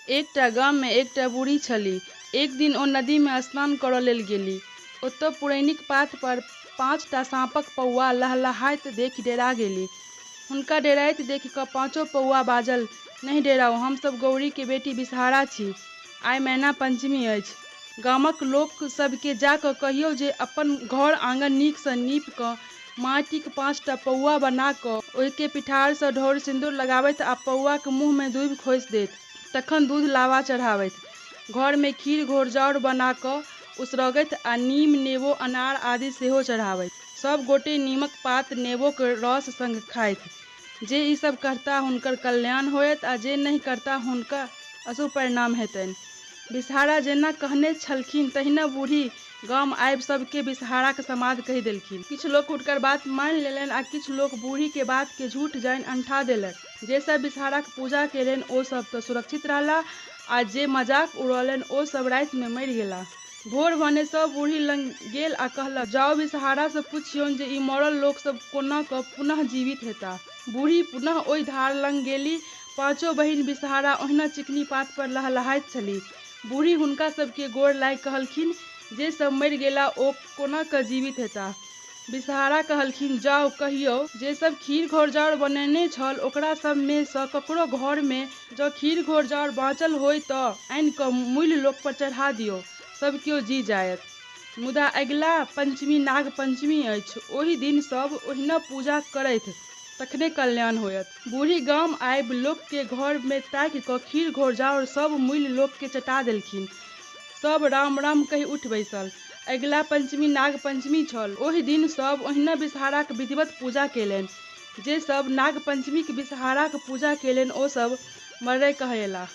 एकटा गाम में एकटा बूढ़ी छली। एक दिन ओ नदी में स्नान करऽ लेल गेली। ओतऽ पुरैनीक पात पर 5टा साँपक पौआ लहलहाइत देखि डेरा गेली। हुनका डेराइत देखि कऽ 5 पौआ बाजल, नहीं डेराउ, हमसभ गौरी के बेटी बिषहारा छी। आइ मैना पंचमी अछि। गामक लोक सबके जा कऽ कहियौ जे अपन घर आँगन नीक सँ नीप कऽ माटिक 5टा पौआ बना कऽ ओहिके पिठार सँ ढौर सिन्दूर लगाबैत आ पौआक मुँह में दूबि खोसि देत, तखन दूध लावा चढ़ाबैत, घर में खीर घोरजाउर बना कऽ उसरगैत आ नीम, नेबो, अनार आदि सेहो चढ़ाबैत। सब गोटे नीमक पात नेबोक रस संग खाइत। जे ई सब करता हुनकर कल्याण होयत आ जे नहीं करता हुनका अशुभ परिणाम हेतनि। बिषहारा जेना कहने छलखिन तहिना बूढ़ी गाम आबि सबके बिषहाराक समाद कहि देलखिन। किछु लोक हुनकर बात मानि लेलनि आ किछु लोक बूढ़ी के बात के झूठ जानि अंठा देलनि। जे सब बिषहाराक पूजा केलनि ओ सब तऽ सुरक्षित रहला आ जे मजाक उड़ौलनि ओ सब राति में मरि गेला। भोर भने सब बूढ़ी लंग गेल आ कहलक, जाउ बिषहारा सँ पुछियौन जे ई मरल लोक सब कोना कऽ पुनः जीवित हेताह। बूढ़ी पुनः ओहि धार लंग गेली। 5 बहिन बिषहारा ओहिना चिकनी पात पर लहलहाइत छलीह। बूढ़ी हुनका सबके गोर लागि कहलखिन, जे सब मरि गेला ओ कोना कऽ जीवित हेताह। बिषहारा कहलखिन, जाउ कहियौ जे सब खीर घोरजाउर बनेने छल ओकरा सब में सँ ककरो घर में जँ खीर घोरजाउर बाँचल होय तऽ आनि कऽ मूल लोक पर चढ़ा दियौ, सब केओ जी जायत। मुदा अगिला पंचमी नाग पंचमी अछि, ओहि दिन सब ओहिना पूजा करथि, तखने कल्याण होयत। बूढ़ी गाम आबि लोक के घर में ताकि कऽ खीर घोरजाउर सब मूल लोक के चटा देलखिन। सब राम राम कहि उठि बैसल। अगिला पंचमी नाग पंचमी छल। ओहि दिन सब ओहिना बिषहाराक विधिवत पूजा केलनि। जे सब नाग पंचमीक बिषहाराक पूजा केलनि ओ सब मरय कहेला।